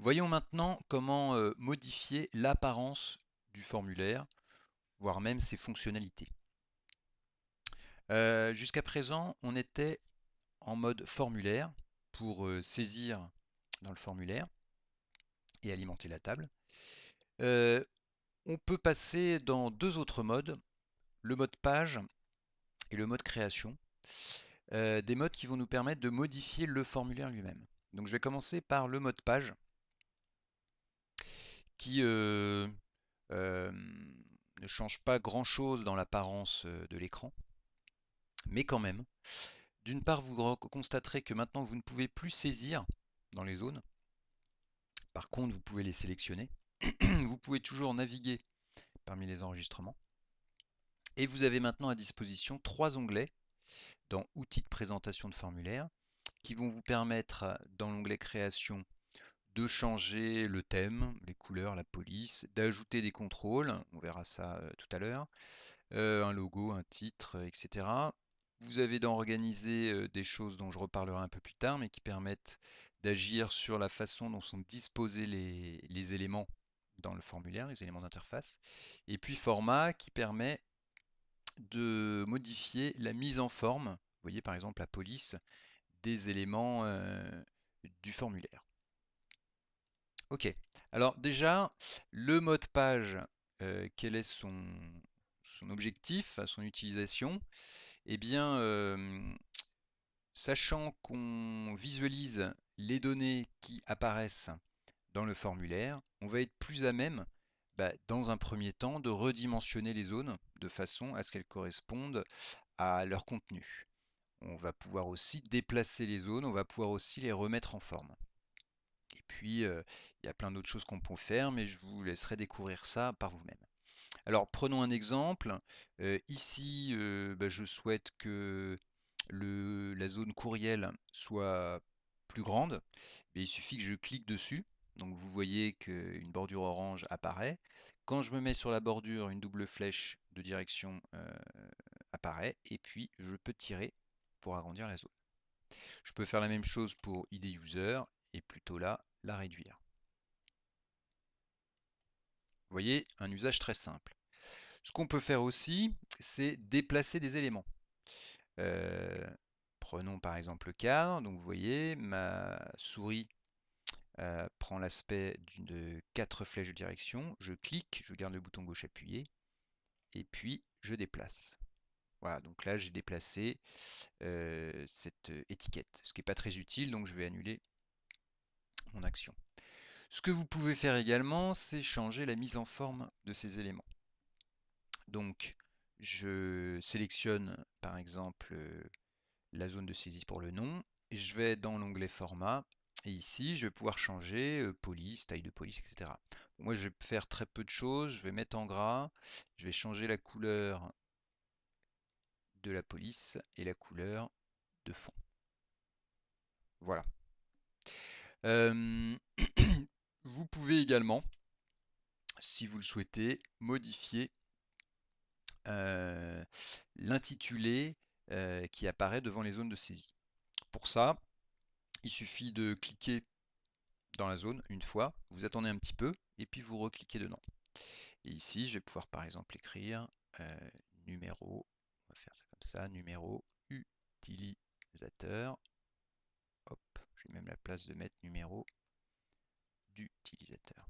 Voyons maintenant comment modifier l'apparence du formulaire, voire même ses fonctionnalités. Jusqu'à présent, on était en mode formulaire pour saisir dans le formulaire et alimenter la table. Euh, on peut passer dans deux autres modes, le mode page et le mode création. Des modes qui vont nous permettre de modifier le formulaire lui-même. Donc je vais commencer par le mode page qui euh, ne change pas grand-chose dans l'apparence de l'écran, mais quand même. D'une part, vous constaterez que maintenant vous ne pouvez plus saisir dans les zones. Par contre, vous pouvez les sélectionner. Vous pouvez toujours naviguer parmi les enregistrements. Et vous avez maintenant à disposition trois onglets dans Outils de présentation de formulaire qui vont vous permettre, dans l'onglet Création, de changer le thème, les couleurs, la police, d'ajouter des contrôles, on verra ça tout à l'heure, un logo, un titre, etc. Vous avez d'organiser des choses dont je reparlerai un peu plus tard, mais qui permettent d'agir sur la façon dont sont disposés les éléments dans le formulaire, les éléments d'interface. Et puis format qui permet de modifier la mise en forme, vous voyez par exemple la police, des éléments du formulaire. Ok, alors déjà, le mode page, quel est son objectif, son utilisation? Eh bien, sachant qu'on visualise les données qui apparaissent dans le formulaire, on va être plus à même, dans un premier temps, de redimensionner les zones de façon à ce qu'elles correspondent à leur contenu. On va pouvoir aussi déplacer les zones, on va pouvoir aussi les remettre en forme. Et puis, il y a plein d'autres choses qu'on peut faire, mais je vous laisserai découvrir ça par vous-même. Alors, prenons un exemple. Ici, je souhaite que la zone courriel soit plus grande. Il suffit que je clique dessus. Donc, vous voyez qu'une bordure orange apparaît. Quand je me mets sur la bordure, une double flèche de direction apparaît. Et puis, je peux tirer pour agrandir la zone. Je peux faire la même chose pour ID User et plutôt là, la réduire. Vous voyez, un usage très simple. Ce qu'on peut faire aussi, c'est déplacer des éléments. Euh, Prenons par exemple le cadre. Donc vous voyez, ma souris prend l'aspect de 4 flèches de direction. Je clique, je garde le bouton gauche appuyé, et puis je déplace. Voilà, donc là j'ai déplacé cette étiquette, ce qui n'est pas très utile, donc je vais annuler mon action. Ce que vous pouvez faire également, c'est changer la mise en forme de ces éléments. Donc, je sélectionne par exemple la zone de saisie pour le nom, et je vais dans l'onglet format, et ici je vais pouvoir changer police, taille de police, etc. Moi je vais faire très peu de choses, je vais mettre en gras, je vais changer la couleur de la police et la couleur de fond. Voilà. Euh, Vous pouvez également, si vous le souhaitez, modifier euh, l'intitulé qui apparaît devant les zones de saisie. Pour ça, il suffit de cliquer dans la zone une fois, vous attendez un petit peu, et puis vous recliquez dedans. Et ici, je vais pouvoir par exemple écrire numéro, on va faire ça comme ça, numéro utilisateur. Hop, j'ai même la place de mettre numéro d'utilisateur.